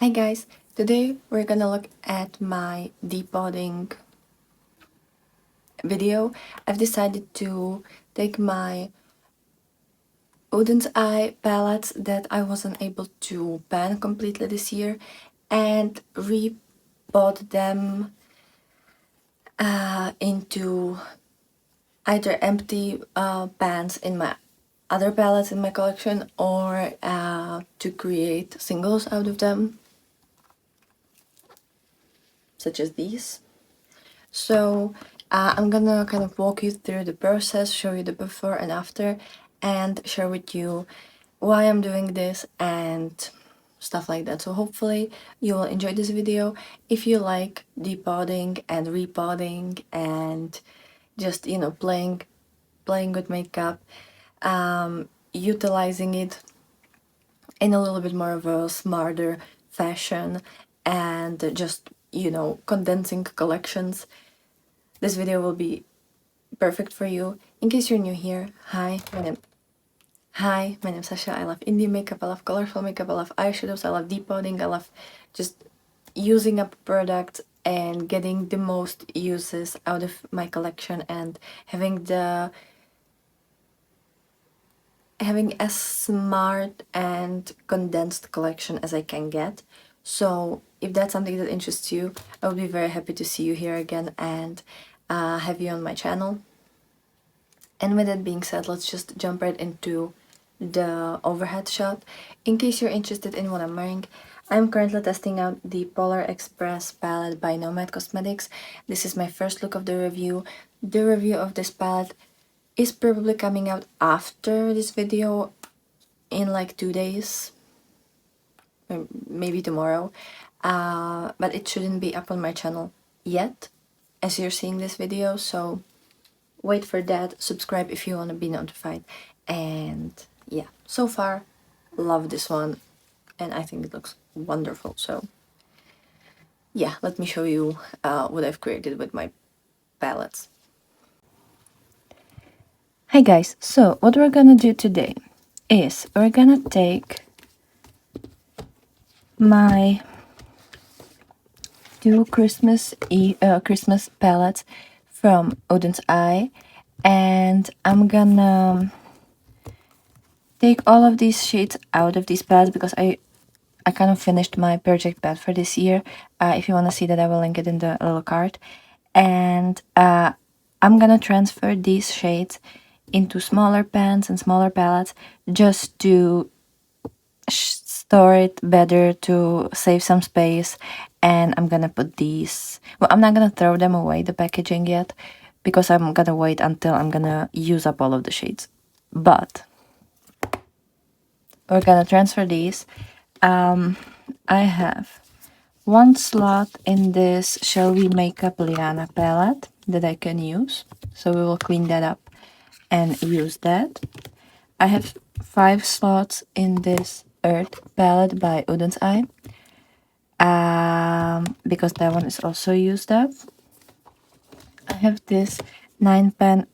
Hi guys, today we're gonna look at my depotting video. I've decided to take my Oden's Eye palettes that I wasn't able to pan completely this year and repot them into either empty pans in my other palettes in my collection or to create singles out of them, such as these. So I'm gonna kind of walk you through the process, show you the before and after, and share with you why I'm doing this and stuff like that. So hopefully you will enjoy this video. If you like depotting and repotting and just, you know, playing with makeup, utilizing it in a little bit more of a smarter fashion and just, you know, condensing collections, this video will be perfect for you. In case you're new here, hi, my name's Sasha. I love indie makeup, I love colorful makeup, I love eyeshadows, I love depotting, I love just using up products and getting the most uses out of my collection and having as smart and condensed collection as I can get. So if that's something that interests you, I would be very happy to see you here again and have you on my channel. And with that being said, let's just jump right into the overhead shot. In case you're interested in what I'm wearing, I'm currently testing out the Polar Express palette by Nomad Cosmetics. This is my first look of the review. The review of this palette is probably coming out after this video in like 2 days, or maybe tomorrow, but it shouldn't be up on my channel yet as you're seeing this video, so wait for that, subscribe if you want to be notified. And yeah, so far love this one and I think it looks wonderful. So yeah, let me show you what I've created with my palettes. Hi guys, so what we're gonna do today is we're gonna take my two Christmas palettes from Oden's Eye, and I'm gonna take all of these shades out of these palettes because I kind of finished my project pad for this year. If you want to see that, I will link it in the little card. And I'm gonna transfer these shades into smaller pans and smaller palettes just to store it better, to save some space. And I'm gonna put these, well, I'm not gonna throw them away, the packaging yet, because I'm gonna wait until I'm gonna use up all of the shades. But we're gonna transfer these. I have one slot in this Shall We Makeup Liana palette that I can use, so we will clean that up and use that. I have 5 slots in this Earth palette by Oden's Eye, because that one is also used up. I have this 9-pan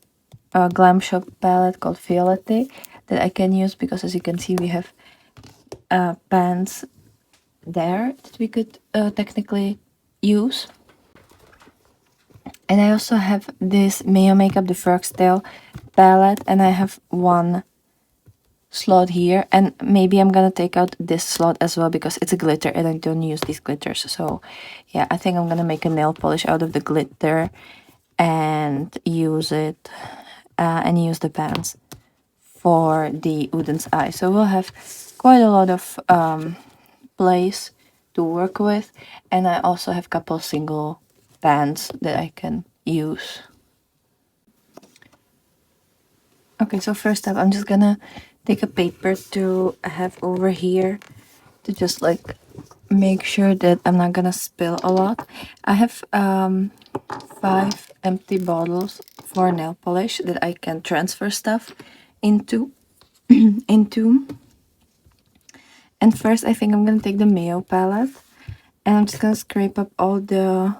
Glam Shop palette called Violette that I can use because, as you can see, we have pans there that we could technically use. And I also have this Mayo Makeup the Frog's Tail palette, and I have one slot here, and maybe I'm gonna take out this slot as well because it's a glitter and I don't use these glitters. So yeah, I think I'm gonna make a nail polish out of the glitter and use it and use the pans for the Oden's Eye. So we'll have quite a lot of place to work with, and I also have a couple single pans that I can use. Okay, so first up, I'm just gonna take a paper to have over here to just like make sure that I'm not gonna spill a lot. I have 5 empty bottles for nail polish that I can transfer stuff into. And first, I think I'm gonna take the Mayo palette, and I'm just gonna scrape up all the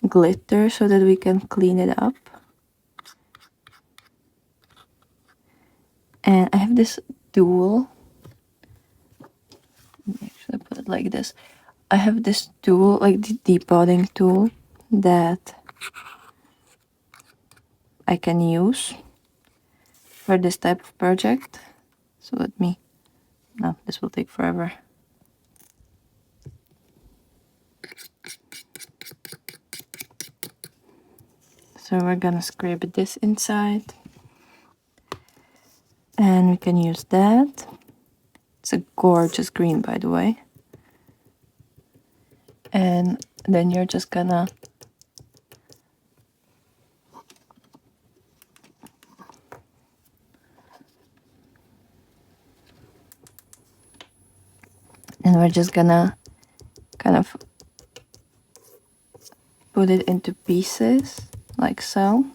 glitter so that we can clean it up. And I have this tool, actually put it like this, I have this tool, like the depotting tool, that I can use for this type of project. So let me, no, this will take forever. So we're gonna scrape this inside. And we can use that. It's a gorgeous green, by the way. And then you're just gonna and we're just gonna kind of put it into pieces like so.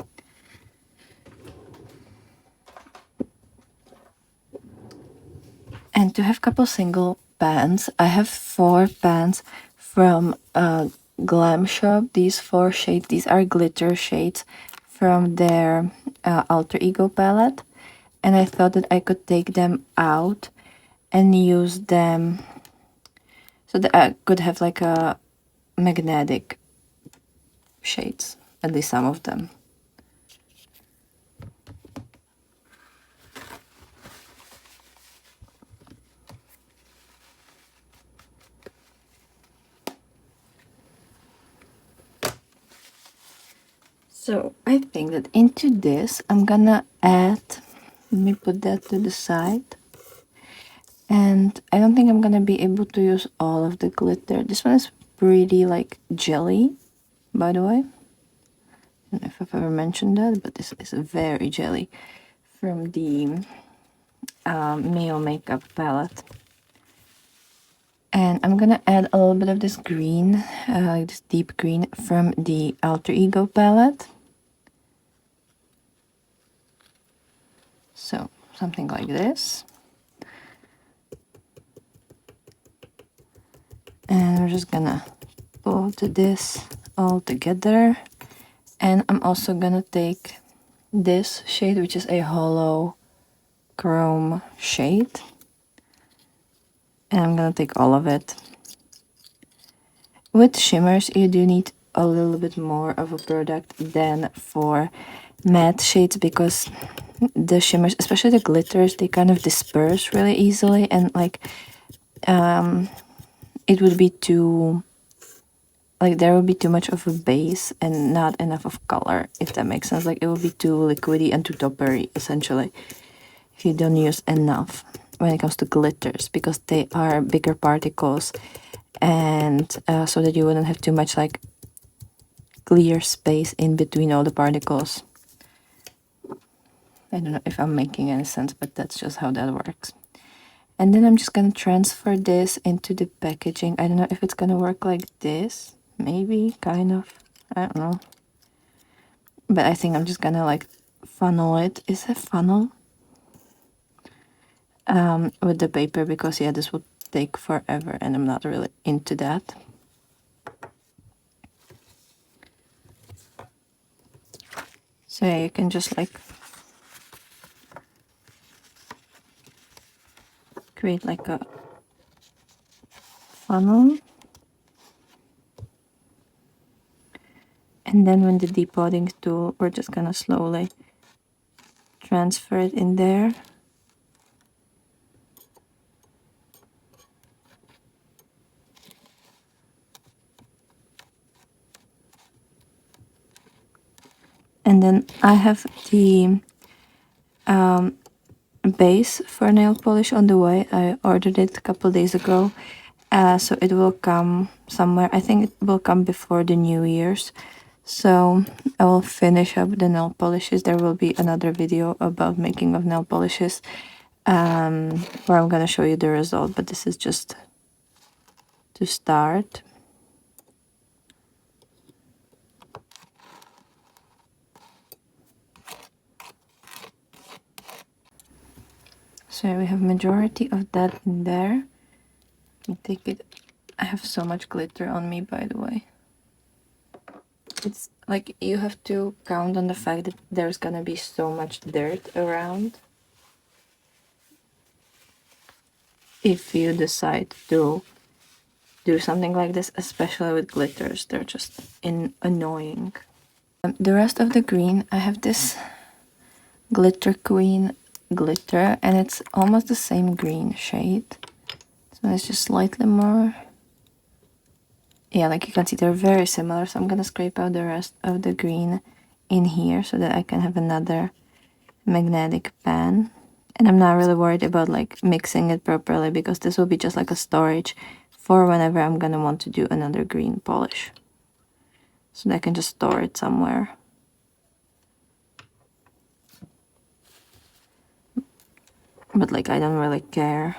And to have a couple single pans, I have 4 pans from Glam Shop. These 4 shades, these are glitter shades from their Alter Ego palette. And I thought that I could take them out and use them so that I could have like a magnetic shades, at least some of them. So I think that into this I'm gonna add, let me put that to the side. And I don't think I'm gonna be able to use all of the glitter. This one is pretty like jelly, by the way. I don't know if I've ever mentioned that, but this is very jelly from the Mio Makeup palette. And I'm gonna add a little bit of this green, like this deep green from the Alter Ego palette. So something like this. And we're just gonna put this all together. And I'm also gonna take this shade, which is a hollow chrome shade. And I'm gonna take all of it. With shimmers, you do need a little bit more of a product than for matte shades, because the shimmers, especially the glitters, they kind of disperse really easily, and like it would be too, like there would be too much of a base and not enough of color, if that makes sense. Like it would be too liquidy and too toppery essentially if you don't use enough when it comes to glitters, because they are bigger particles, and so that you wouldn't have too much like clear space in between all the particles. I don't know if I'm making any sense, but that's just how that works. And then I'm just gonna transfer this into the packaging. I don't know if it's gonna work like this. Maybe, kind of. I don't know. But I think I'm just gonna like funnel it. Is it funnel? With the paper, because yeah, this would take forever and I'm not really into that. So yeah, you can just like create like a funnel. And then when the depotting tool, we're just gonna slowly transfer it in there. And then I have the base for nail polish on the way. I ordered it a couple days ago, so it will come somewhere. I think it will come before the New Year's. So I will finish up the nail polishes. There will be another video about making of nail polishes, where I'm gonna show you the result, but this is just to start. So we have majority of that in there. Let me take it. I have so much glitter on me, by the way. It's like you have to count on the fact that there's gonna be so much dirt around if you decide to do something like this, especially with glitters. They're just annoying. The rest of the green, I have this Glitter Queen glitter, and it's almost the same green shade. So it's just slightly more, yeah, like you can see they're very similar. So I'm gonna scrape out the rest of the green in here so that I can have another magnetic pen. And I'm not really worried about like mixing it properly, because this will be just like a storage for whenever I'm gonna want to do another green polish, so that I can just store it somewhere. But like I don't really care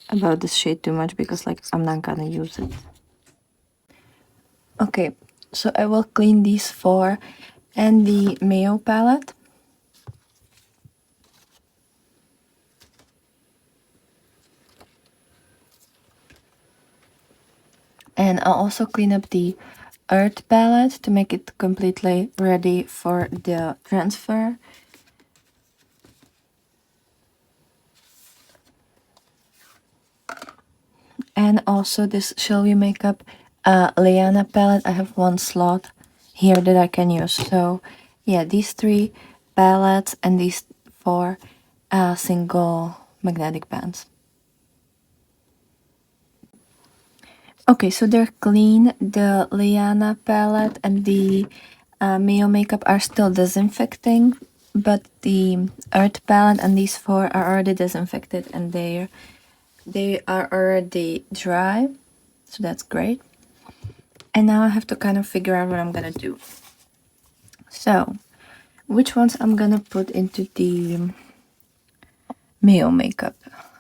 about this shade too much, because like I'm not gonna use it. Okay, so I will clean these four and the Mayo palette. And I'll also clean up the Earth palette to make it completely ready for the transfer. And also this Shall We Makeup Liana palette. I have one slot here that I can use. So yeah, these three palettes and these four single magnetic pens. Okay, so they're clean. The Liana palette and the Mayo makeup are still disinfecting, but the Earth palette and these four are already disinfected, and they are already dry, so that's great. And now I have to kind of figure out what I'm gonna do. So, which ones I'm gonna put into the Mayo makeup?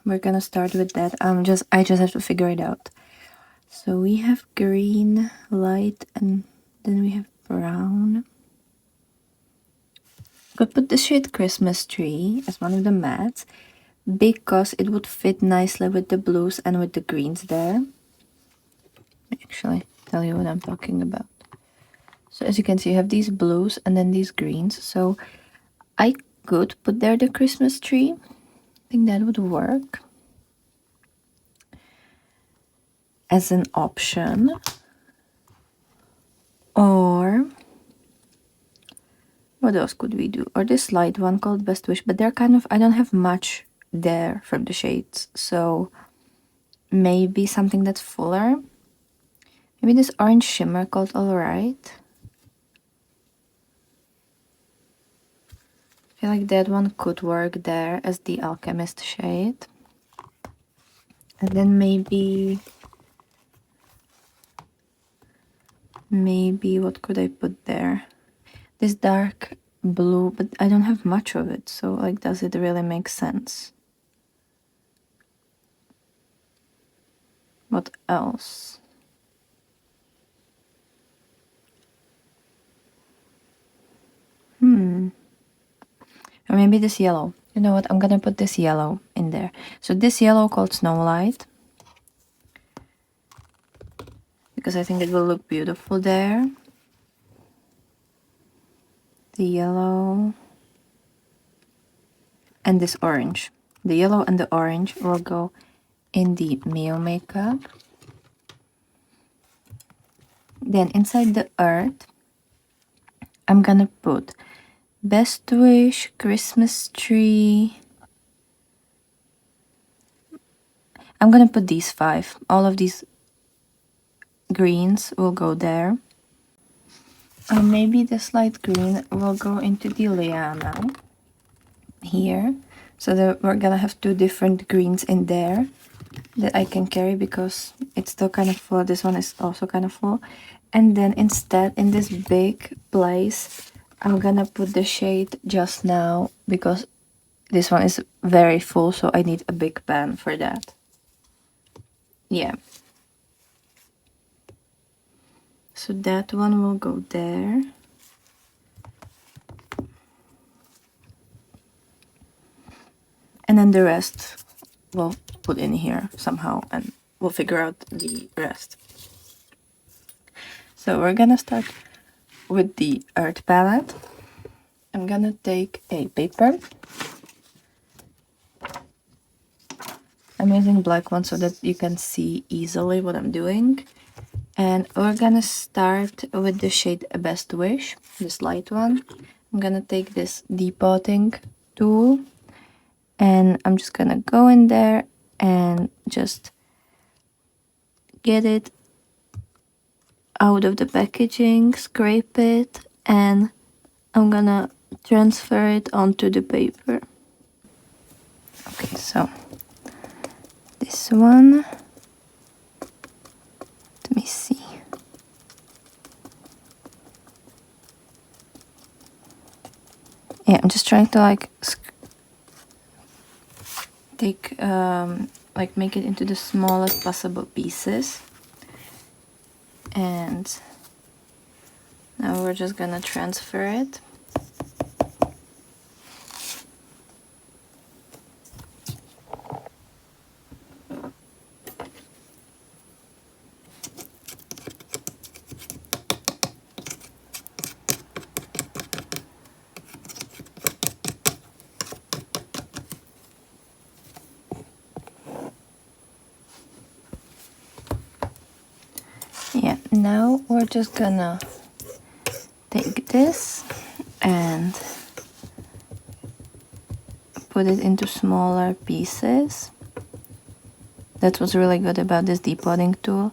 We're gonna start with that. I just have to figure it out. So we have green, light, and then we have brown. Could put the shade Christmas Tree as one of the mattes, because it would fit nicely with the blues and with the greens there. Actually, tell you what I'm talking about. So as you can see, you have these blues and then these greens. So I could put there the Christmas tree. I think that would work as an option. Or what else could we do? Or this light one called Best Wish, but they're kind of, I don't have much there from the shades. So maybe something that's fuller. Maybe this orange shimmer called Alright. I feel like that one could work there as the Alchemist shade. And then maybe what could I put there? This dark blue, but I don't have much of it, so like, does it really make sense? What else? Or maybe this yellow. You know what? I'm gonna put this yellow in there. So this yellow called Snowlight, because I think it will look beautiful there. The yellow and this orange. The yellow and the orange will go in the Mayo makeup. Then inside the Earth, I'm gonna put Best Wish, Christmas Tree. I'm gonna put these five. All of these greens will go there. Maybe this light green will go into the Liana here. So that we're gonna have two different greens in there that I can carry, because it's still kind of full. This one is also kind of full. And then instead, in this big place, I'm gonna put the shade Just Now, because this one is very full, so I need a big pan for that. Yeah. So that one will go there. And then the rest we'll put in here somehow, and we'll figure out the rest. So we're gonna start with the Earth palette. I'm gonna take a paper. I'm using black one so that you can see easily what I'm doing. And we're gonna start with the shade Best Wish, this light one. I'm gonna take this depotting tool and I'm just gonna go in there and just get it out of the packaging, scrape it, and I'm gonna transfer it onto the paper. Okay, so this one, let me see. Yeah, I'm just trying to like take like make it into the smallest possible pieces. And now we're just gonna transfer it. Yeah, now we're just gonna take this and put it into smaller pieces. That's what's really good about this depotting tool,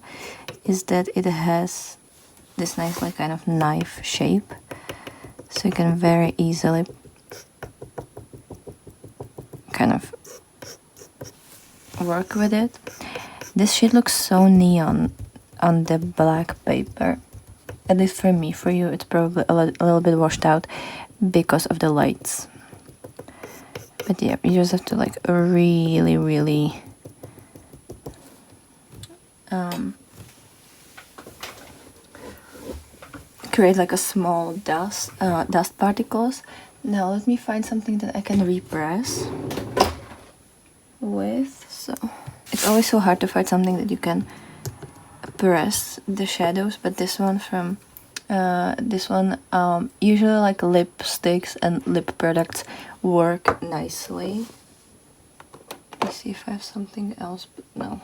is that it has this nice like kind of knife shape, so you can very easily kind of work with it. This shit looks so neon on the black paper, at least for me. For you it's probably a little bit washed out because of the lights, but yeah, you just have to like really create like a small dust particles. Now let me find something that I can repress with. So it's always so hard to find something that you can press the shadows, but this one from usually like lipsticks and lip products work nicely. Let's see if I have something else, but no.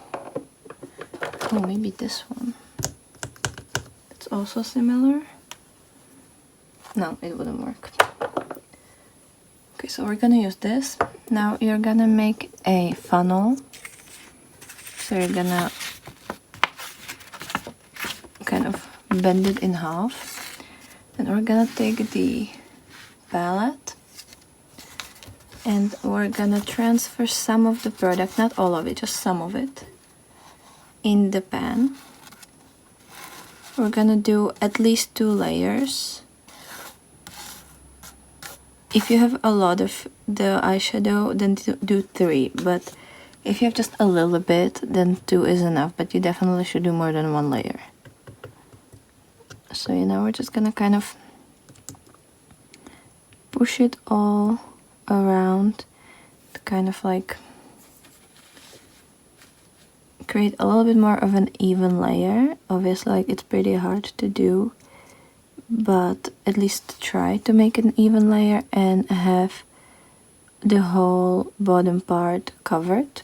Oh, maybe this one. It's also similar. No, it wouldn't work. Okay, so we're gonna use this. Now you're gonna make a funnel. So you're gonna kind of bend it in half. Then we're gonna take the palette and we're gonna transfer some of the product, not all of it, just some of it, in the pan. We're gonna do at least 2 layers. If you have a lot of the eyeshadow, then do 3, but if you have just a little bit, then 2 is enough, but you definitely should do more than 1 layer. So you know, we're just gonna kind of push it all around to kind of like create a little bit more of an even layer. Obviously, like, it's pretty hard to do, but at least try to make an even layer and have the whole bottom part covered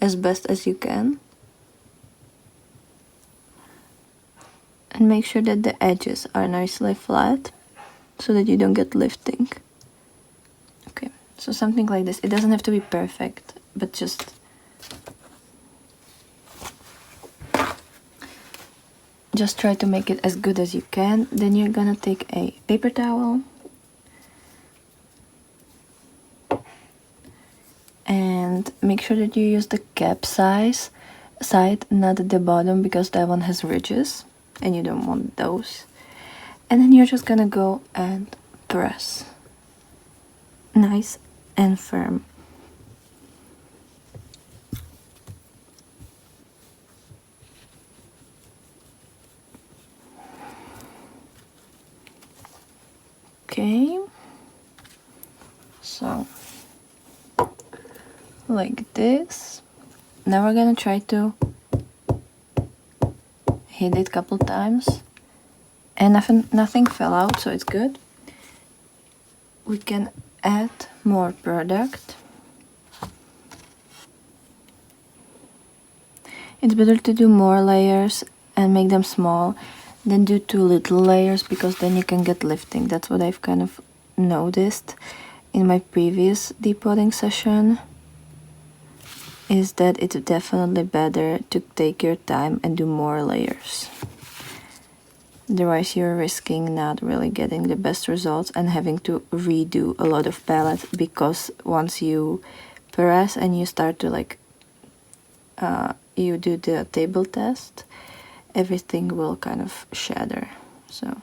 as best as you can. And make sure that the edges are nicely flat so that you don't get lifting. Okay, so something like this. It doesn't have to be perfect, but just try to make it as good as you can. Then you're gonna take a paper towel and make sure that you use the cap side, not the bottom, because that one has ridges and you don't want those. And then you're just gonna go and press nice and firm. Okay, so like this. Now we're gonna try to hit it a couple times, and nothing fell out, so it's good. We can add more product. It's better to do more layers and make them small than do 2 little layers, because then you can get lifting. That's what I've kind of noticed in my previous depotting session, is that it's definitely better to take your time and do more layers. Otherwise you're risking not really getting the best results and having to redo a lot of palettes, because once you press and you start to like you do the table test, everything will kind of shatter. So,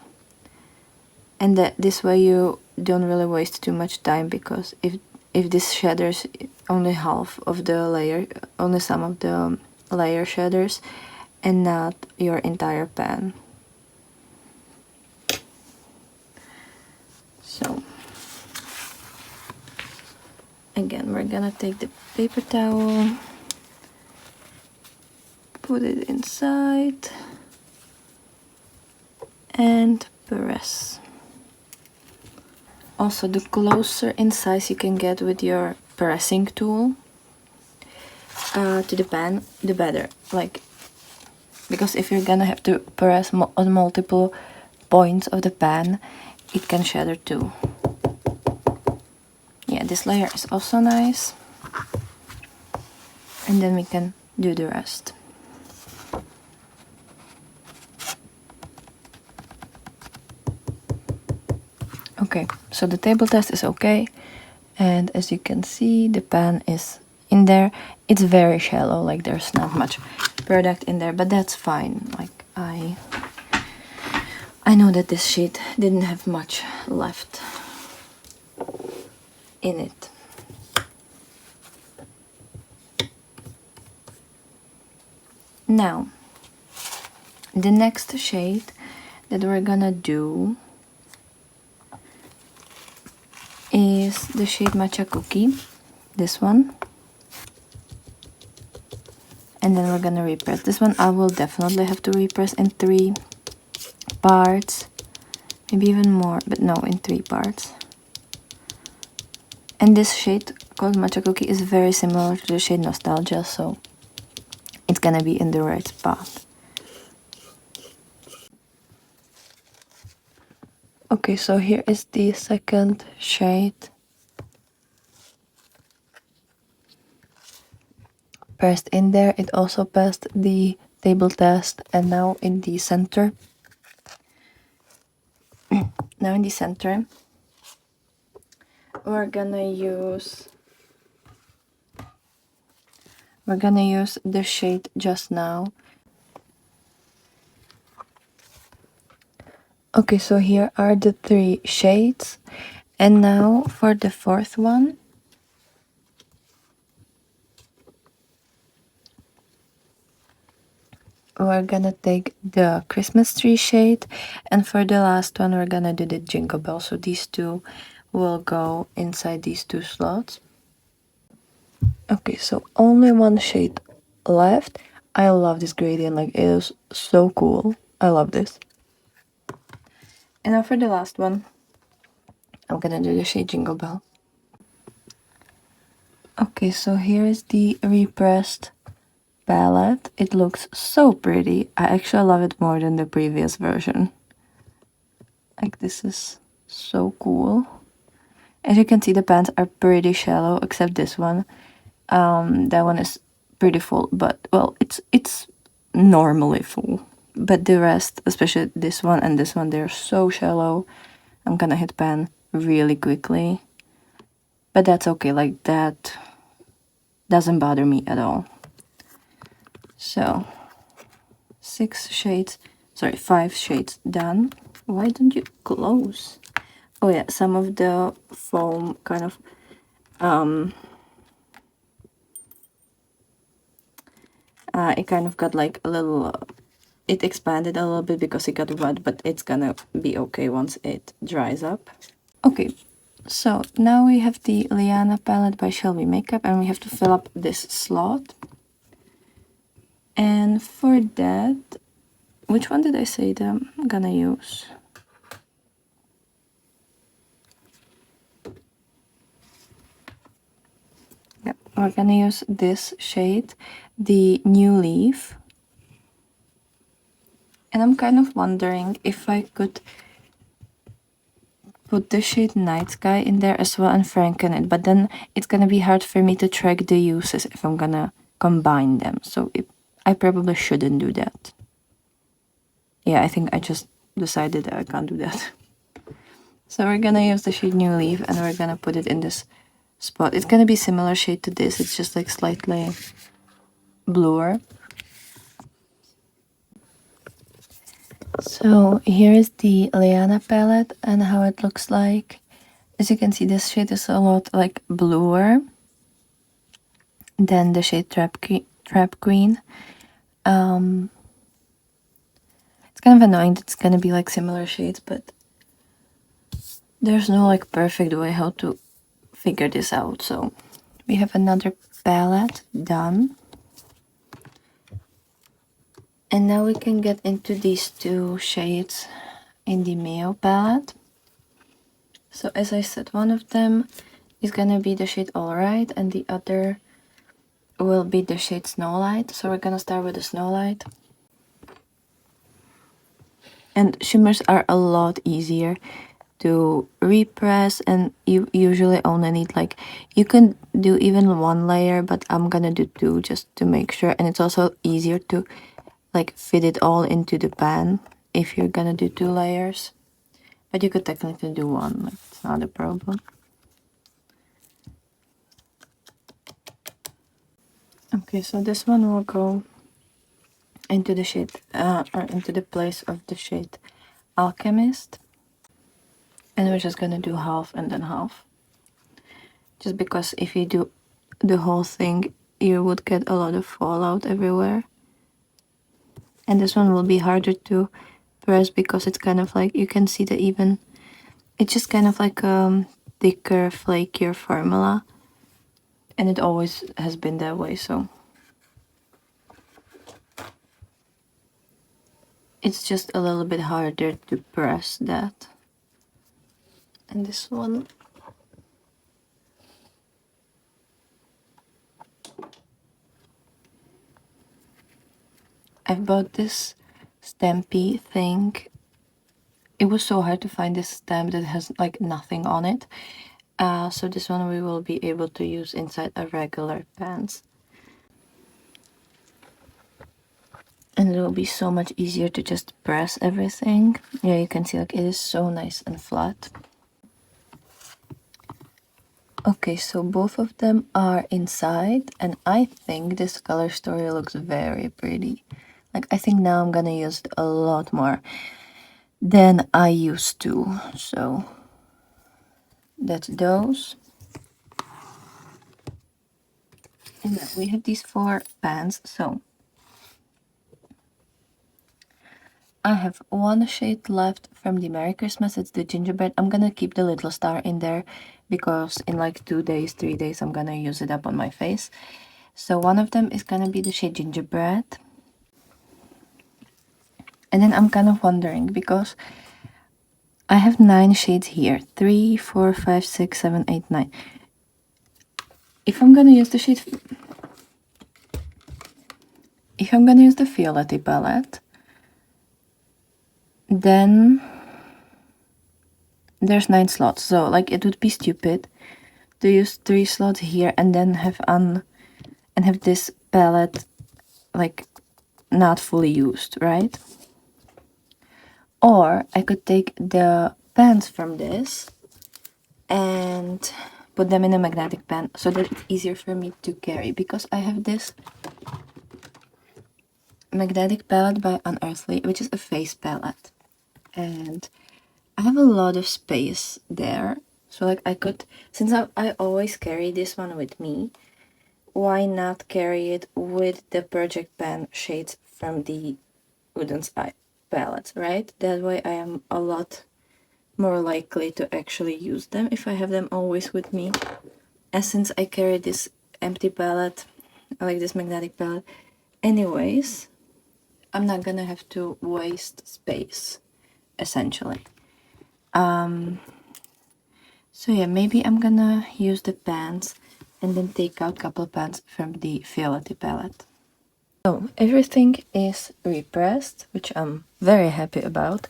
and that this way you don't really waste too much time, because if this shatters, only half of the layer, only some of the layer shatters and not your entire pan. So again, we're gonna take the paper towel, put it inside and press. Also, the closer in size you can get with your pressing tool to the pan, the better. Like, because if you're gonna have to press on multiple points of the pan, it can shatter too. Yeah, this layer is also nice. And then we can do the rest. Okay, so the table test is okay. And as you can see, the pan is in there. It's very shallow, like there's not much product in there, but that's fine. Like I know that this sheet didn't have much left in it. Now, the next shade that we're gonna do is the shade Matcha Cookie, this one. And then we're gonna repress. This one I will definitely have to repress in 3 parts, maybe even more, but no, in 3 parts. And this shade called Matcha Cookie is very similar to the shade Nostalgia, so it's gonna be in the right spot. Okay, so here is the second shade. Pressed in there, it also passed the table test, and now in the center. Now in the center, we're gonna use the shade Just Now. Okay, so here are the 3 shades, and now for the 4th one, we're gonna take the Christmas tree shade, and for the last one we're gonna do the Jingle Bell. So these 2 will go inside these 2 slots. Okay, so only 1 shade left. I love this gradient, like it is so cool. I love this. And now for the last one, I'm gonna do the shade Jingle Bell. Okay, so here is the repressed palette. It looks so pretty. I actually love it more than the previous version. Like, this is so cool. As you can see, the pans are pretty shallow, except this one. That one is pretty full, but well, it's normally full. But the rest, especially this one and this one, they're so shallow. I'm gonna hit pan really quickly. But that's okay, like that doesn't bother me at all. So 5 shades done. Why don't you close? Oh yeah, some of the foam kind of it kind of got like a little it expanded a little bit because it got wet, but it's gonna be okay once it dries up. Okay, so now we have the Liana palette by Shelby Makeup, and we have to fill up this slot. And for that, which one did I say that I'm gonna use? Yep, we're gonna use this shade, the New Leaf. And I'm kind of wondering if I could put the shade Night Sky in there as well and franken it, but then it's gonna be hard for me to track the uses if I'm gonna combine them. So I probably shouldn't do that. Yeah, I think I just decided that I can't do that. So we're gonna use the shade New Leaf and we're gonna put it in this spot. It's gonna be similar shade to this, it's just like slightly bluer. So here is the Liana palette and how it looks like. As you can see, this shade is a lot like bluer than the shade Trap Queen. It's kind of annoying that it's gonna be like similar shades, but there's no like perfect way how to figure this out. So we have another palette done. And now we can get into these two shades in the Mayo palette. So as I said, one of them is gonna be the shade Alright and the other will be the shade Snowlight. So we're gonna start with the Snowlight. And shimmers are a lot easier to repress, and you usually only need like, you can do even one layer, but I'm gonna do two just to make sure. And it's also easier to like fit it all into the pan if you're gonna do two layers, but you could technically do one, like it's not a problem. Okay, so this one will go into the shade or into the place of the shade Alchemist, and we're just gonna do half and then half, just because if you do the whole thing you would get a lot of fallout everywhere. And this one will be harder to press because it's kind of like, you can see that even it's just kind of like a thicker, flakier formula, and it always has been that way, so it's just a little bit harder to press that. And this one, I've bought this stampy thing. It was so hard to find this stamp that has like nothing on it. So this one we will be able to use inside a regular pants. And it will be so much easier to just press everything. Yeah, you can see like it is so nice and flat. Okay, so both of them are inside, and I think this color story looks very pretty. Like, I think now I'm gonna use it a lot more than I used to. So that's those. And then we have these 4 pans. So I have one shade left from the Merry Christmas. It's the Gingerbread. I'm gonna keep the little star in there because in like 2 days, 3 days, I'm gonna use it up on my face. So one of them is gonna be the shade Gingerbread. And then I'm kind of wondering because I have 9 shades here. 3, 4, 5, 6, 7, 8, 9. If I'm gonna use the shade... If I'm gonna use the Violet palette, then there's 9 slots. So like it would be stupid to use 3 slots here and then have this palette like not fully used, right? Or I could take the pans from this and put them in a magnetic pan so that it's easier for me to carry, because I have this magnetic palette by Unearthly, which is a face palette, and I have a lot of space there. So like I could, since I always carry this one with me, why not carry it with the project pan shades from the Oden's Eye palette, right? That way I am a lot more likely to actually use them if I have them always with me. And since I carry this empty palette, like this magnetic palette, anyways, I'm not gonna have to waste space, essentially. So yeah, maybe I'm gonna use the pans and then take out a couple of pans from the Violetti palette. So everything is repressed, which I'm very happy about.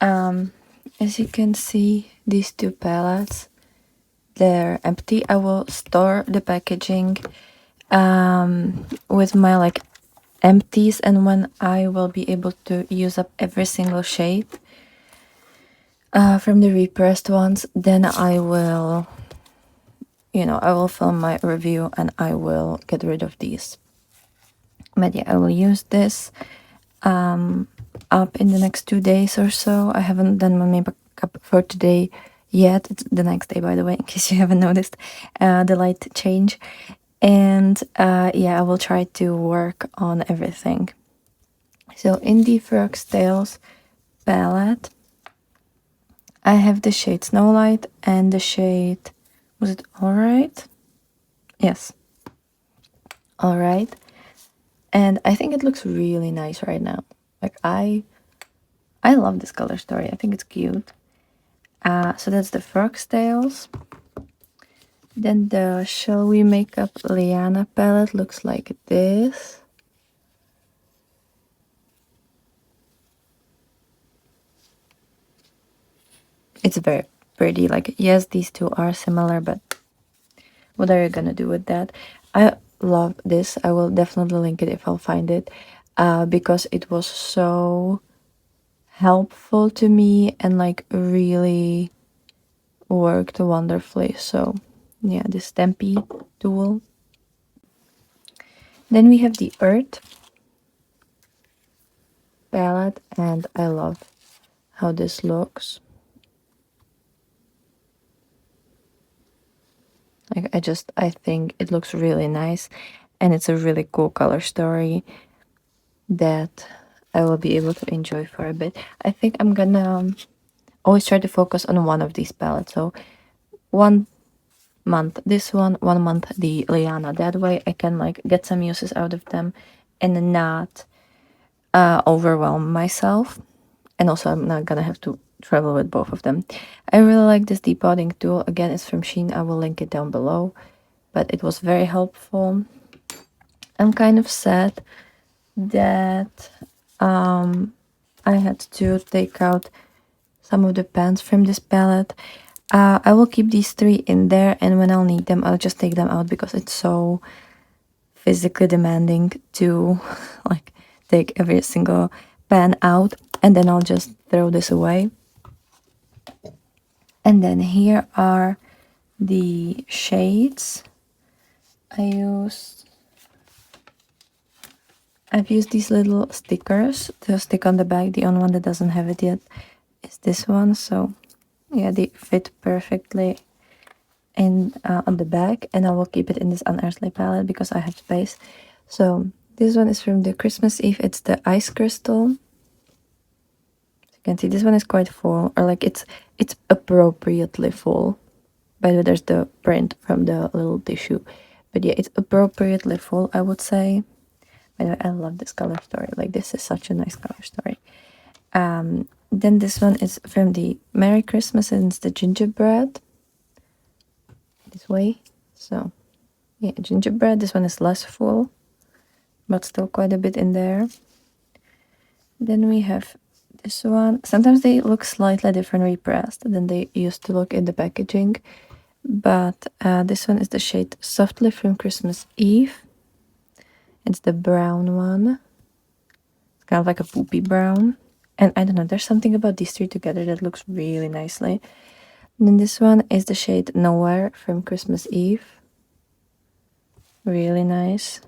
As you can see, these two palettes, they're empty. I will store the packaging with my like empties, and when I will be able to use up every single shade from the repressed ones, then I will, I will film my review and I will get rid of these. But yeah, I will use this up in the next 2 days or so. I haven't done my makeup for today yet. It's the next day, by the way, in case you haven't noticed the light change. And yeah, I will try to work on everything. So in the Frog's Tales palette, I have the shade Snowlight and the shade, was it Alright? Yes. Alright. And I think it looks really nice right now. Like I love this color story. I think it's cute. So that's the Frog's Tales. Then the Shall We Make Up Liana palette looks like this. It's very pretty. Like, yes, these two are similar, but what are you gonna do with that? I love this. I will definitely link it if I'll find it, because it was so helpful to me and like really worked wonderfully. So yeah, the Stampy tool. Then we have the Earth palette, and I love how this looks. Like I think it looks really nice, and it's a really cool color story that I will be able to enjoy for a bit. I think I'm gonna always try to focus on one of these palettes. So 1 month this one month the Liana. That way I can like get some uses out of them and not overwhelm myself. And also I'm not gonna have to travel with both of them. I really like this depotting tool. Again, it's from Shein. I will link it down below. But it was very helpful. I'm kind of sad that I had to take out some of the pans from this palette. I will keep these 3 in there, and when I'll need them, I'll just take them out because it's so physically demanding to like take every single pan out, and then I'll just throw this away. And then here are the shades I've used these little stickers to stick on the bag. The only one that doesn't have it yet is this one. So yeah, they fit perfectly in on the bag, and I will keep it in this Unearthly palette because I have space. So this one is from the Christmas Eve. It's the Ice Crystal. As you can see, this one is quite full, or like it's appropriately full. By the way, there's the print from the little tissue, but yeah, it's appropriately full, I would say. By the way, I love this color story. Like, this is such a nice color story. Then this one is from the Merry Christmas, and it's the gingerbread. This way. So, yeah, gingerbread. This one is less full, but still quite a bit in there. Then we have this one. Sometimes they look slightly different repressed than they used to look in the packaging. But this one is the shade Softly from Christmas Eve. It's the brown one. It's kind of like a poopy brown. And I don't know, there's something about these 3 together that looks really nicely. And then this one is the shade Nowhere from Christmas Eve. Really nice.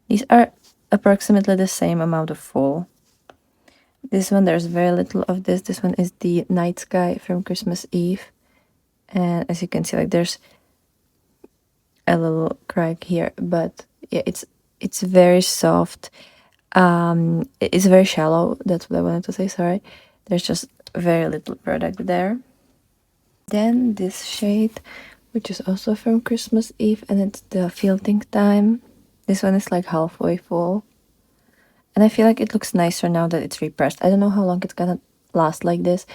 These are approximately the same amount of full. This one, there's very little of this. This one is the Night Sky from Christmas Eve. And as you can see, like, there's a little crack here, but yeah, it's very soft. It's very shallow. That's what I wanted to say. Sorry, there's just very little product there. Then this shade, which is also from Christmas Eve, and it's the Filting Time. This one is like halfway full, and I feel like it looks nicer now that it's repressed. I don't know how long it's gonna last like this,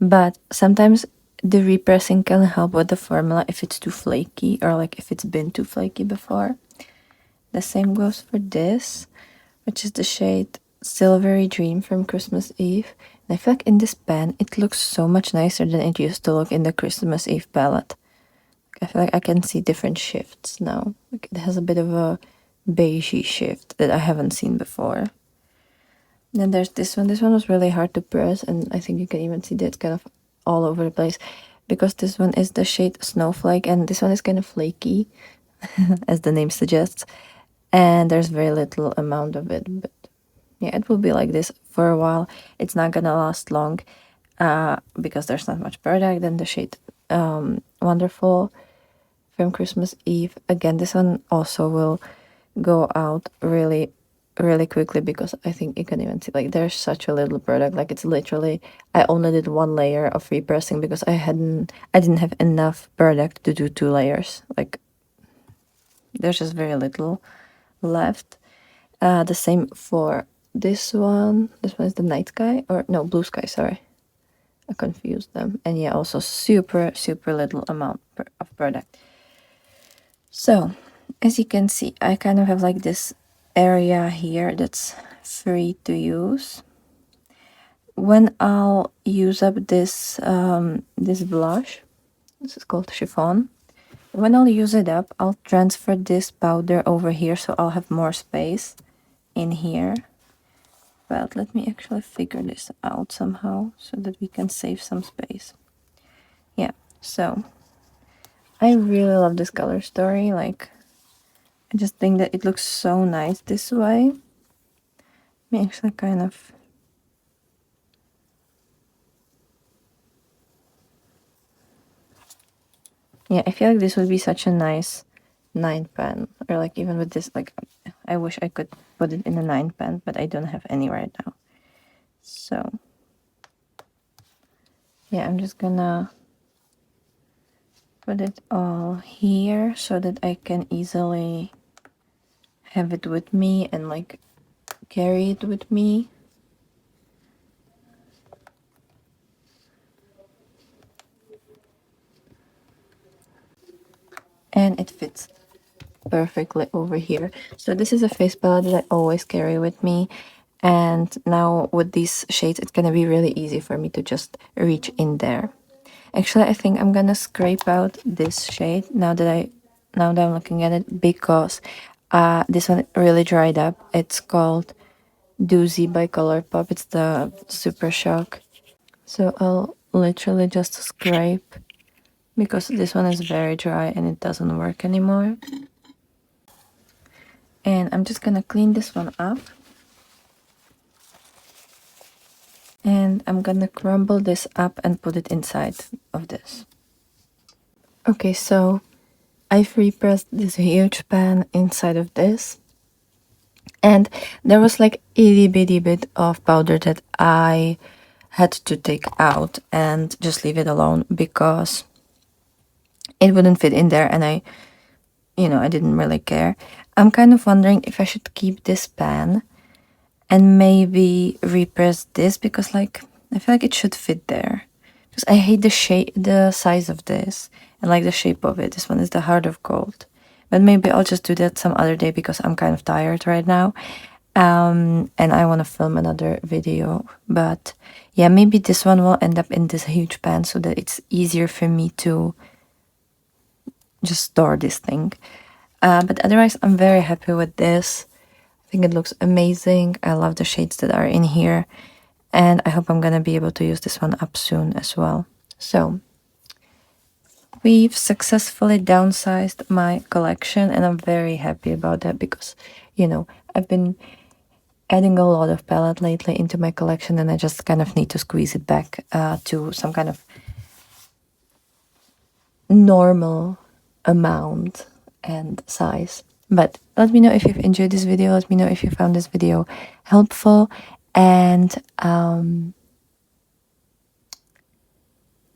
but sometimes the repressing can help with the formula if it's too flaky or like if it's been too flaky before. The same goes for this, which is the shade Silvery Dream from Christmas Eve. And I feel like in this pan, it looks so much nicer than it used to look in the Christmas Eve palette. I feel like I can see different shifts now. Like it has a bit of a beigey shift that I haven't seen before. Then there's this one. This one was really hard to press, and I think you can even see that it's kind of all over the place because this one is the shade Snowflake, and this one is kind of flaky, as the name suggests, and there's very little amount of it. But yeah, it will be like this for a while. It's not gonna last long because there's not much product. Then the shade Wonderful from Christmas Eve. Again, this one also will go out really quickly because I think you can even see like there's such a little product. Like it's literally, I only did one layer of repressing because I didn't have enough product to do 2 layers. Like there's just very little left. The same for this one. This one is the Night Sky, or no, Blue Sky, sorry, I confused them. And yeah, also super little amount of product. So as you can see, I kind of have like this area here that's free to use. When I'll use up this this blush, this is called Chiffon. When I'll use it up, I'll transfer this powder over here so I'll have more space in here. But let me actually figure this out somehow so that we can save some space. Yeah, so I really love this color story. Like, I just think that it looks so nice this way. Let me actually kind of... Yeah, I feel like this would be such a nice 9 pan. Or like even with this, like, I wish I could put it in a 9 pan, but I don't have any right now. So, yeah, I'm just gonna put it all here so that I can easily have it with me and like carry it with me. And it fits perfectly over here. So this is a face palette that I always carry with me, and now with these shades it's gonna be really easy for me to just reach in there. Actually, I think I'm gonna scrape out this shade now that I'm looking at it, because this one really dried up. It's called Doozy by Colourpop. It's the Super Shock. So I'll literally just scrape because this one is very dry and it doesn't work anymore. And I'm just gonna clean this one up. And I'm gonna crumble this up and put it inside of this. Okay, so I've repressed this huge pan inside of this. And there was like itty bitty bit of powder that I had to take out and just leave it alone because it wouldn't fit in there, and I didn't really care. I'm kind of wondering if I should keep this pan and maybe repress this because like I feel like it should fit there. Because I hate the shape, the size of this, and like the shape of it. This one is the Heart of Gold. But maybe I'll just do that some other day because I'm kind of tired right now. And I want to film another video. But yeah, maybe this one will end up in this huge pan so that it's easier for me to just store this thing. But otherwise, I'm very happy with this. I think it looks amazing. I love the shades that are in here. And I hope I'm gonna be able to use this one up soon as well. So, we've successfully downsized my collection, and I'm very happy about that because, I've been adding a lot of palette lately into my collection, and I just kind of need to squeeze it back to some kind of normal amount and size. But let me know if you've enjoyed this video. Let me know if you found this video helpful, and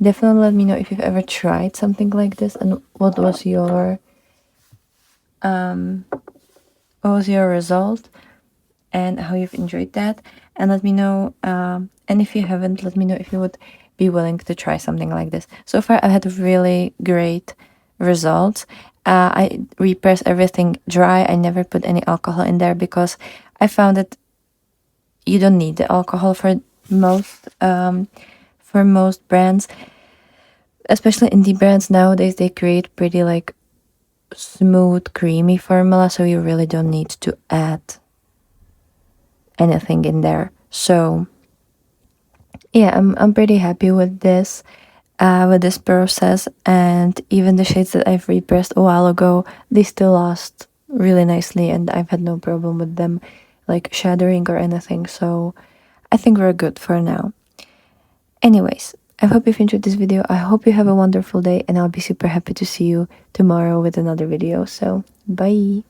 definitely let me know if you've ever tried something like this and what was your result and how you've enjoyed that. And let me know, and if you haven't, let me know if you would be willing to try something like this. So far, I had really great results. I repressed everything dry. I never put any alcohol in there because I found that you don't need the alcohol most for most brands, especially indie brands nowadays. They create pretty like smooth, creamy formula, so you really don't need to add anything in there. So yeah, I'm pretty happy with this process, and even the shades that I've repressed a while ago, they still last really nicely, and I've had no problem with them like shadowing or anything. So I think we're good for now. Anyways, I hope you've enjoyed this video. I hope you have a wonderful day, and I'll be super happy to see you tomorrow with another video. So bye.